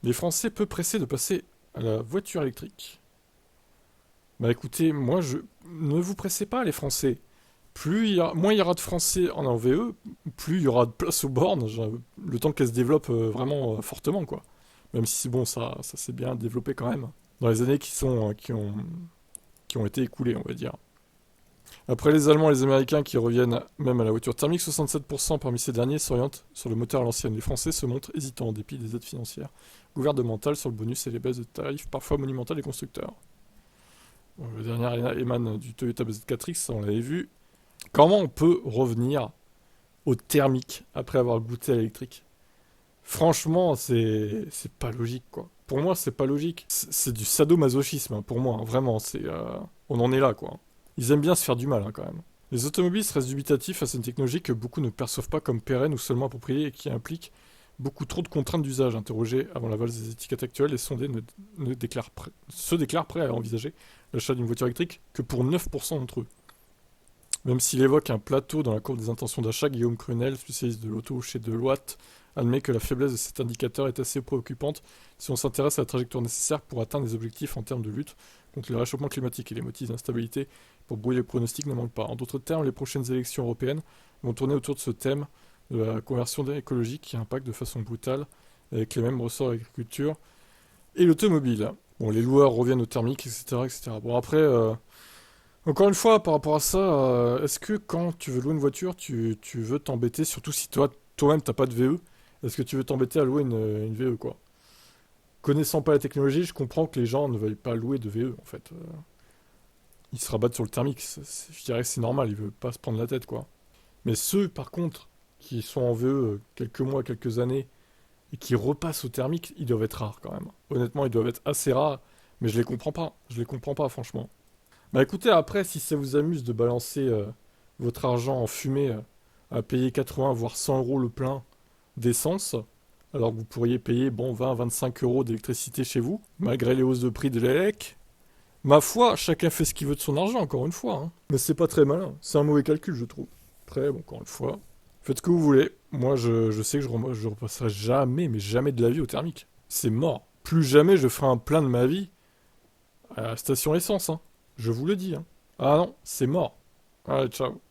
Les Français peu pressés de passer à la voiture électrique. Bah écoutez, moi je... Ne vous pressez pas les Français. Moins il y aura de Français en VE, plus il y aura de place aux bornes, le temps qu'elles se développent vraiment fortement, quoi. Même si c'est bon, ça s'est bien développé quand même. Dans les années qui ont été écoulées, on va dire. Après les Allemands et les Américains qui reviennent même à la voiture thermique, 67% parmi ces derniers s'orientent sur le moteur à l'ancienne. Les Français se montrent hésitants en dépit des aides financières gouvernementales sur le bonus et les baisses de tarifs parfois monumentales des constructeurs. Bon, le dernier émane du Toyota BZ4X, on l'avait vu. Comment on peut revenir au thermique après avoir goûté à l'électrique? Franchement, c'est pas logique, quoi. Pour moi, c'est pas logique. C'est du sadomasochisme, hein, pour moi, hein, vraiment. On en est là, quoi. Ils aiment bien se faire du mal, hein, quand même. Les automobilistes restent dubitatifs face à une technologie que beaucoup ne perçoivent pas comme pérenne ou seulement appropriée et qui implique beaucoup trop de contraintes d'usage. Interrogés avant la valse des étiquettes actuelles, les sondés se déclarent prêts à envisager l'achat d'une voiture électrique que pour 9% d'entre eux. Même s'il évoque un plateau dans la courbe des intentions d'achat, Guillaume Crunel, spécialiste de l'auto chez Deloitte, admet que la faiblesse de cet indicateur est assez préoccupante si on s'intéresse à la trajectoire nécessaire pour atteindre les objectifs en termes de lutte contre le réchauffement climatique et les motifs d'instabilité pour brouiller les pronostics ne manquent pas. En d'autres termes, les prochaines élections européennes vont tourner autour de ce thème de la conversion écologique qui impacte de façon brutale avec les mêmes ressorts l'agriculture et l'automobile. Bon, les loueurs reviennent au thermique, etc. etc. Bon, après, encore une fois, par rapport à ça, est-ce que quand tu veux louer une voiture, tu veux t'embêter, surtout si toi-même t'as pas de VE, est-ce que tu veux t'embêter à louer une VE, quoi? Connaissant pas la technologie, je comprends que les gens ne veuillent pas louer de VE, en fait. Ils se rabattent sur le thermique, je dirais que c'est normal, ils veulent pas se prendre la tête, quoi. Mais ceux, par contre, qui sont en VE quelques mois, quelques années, et qui repassent au thermique, ils doivent être rares, quand même. Honnêtement, ils doivent être assez rares, mais je les comprends pas. Je les comprends pas, franchement. Bah écoutez, après, si ça vous amuse de balancer votre argent en fumée à payer 80 voire 100 euros le plein d'essence, alors que vous pourriez payer, bon, 20-25 euros d'électricité chez vous, malgré les hausses de prix de l'élec, ma foi, chacun fait ce qu'il veut de son argent, encore une fois, hein. Mais c'est pas très malin, c'est un mauvais calcul, je trouve. Après, bon, encore une fois, faites ce que vous voulez. Moi, je sais que je repasserai jamais, mais jamais de la vie au thermique. C'est mort. Plus jamais je ferai un plein de ma vie à la station essence, hein. Je vous le dis, hein. Ah non, c'est mort. Allez, ciao.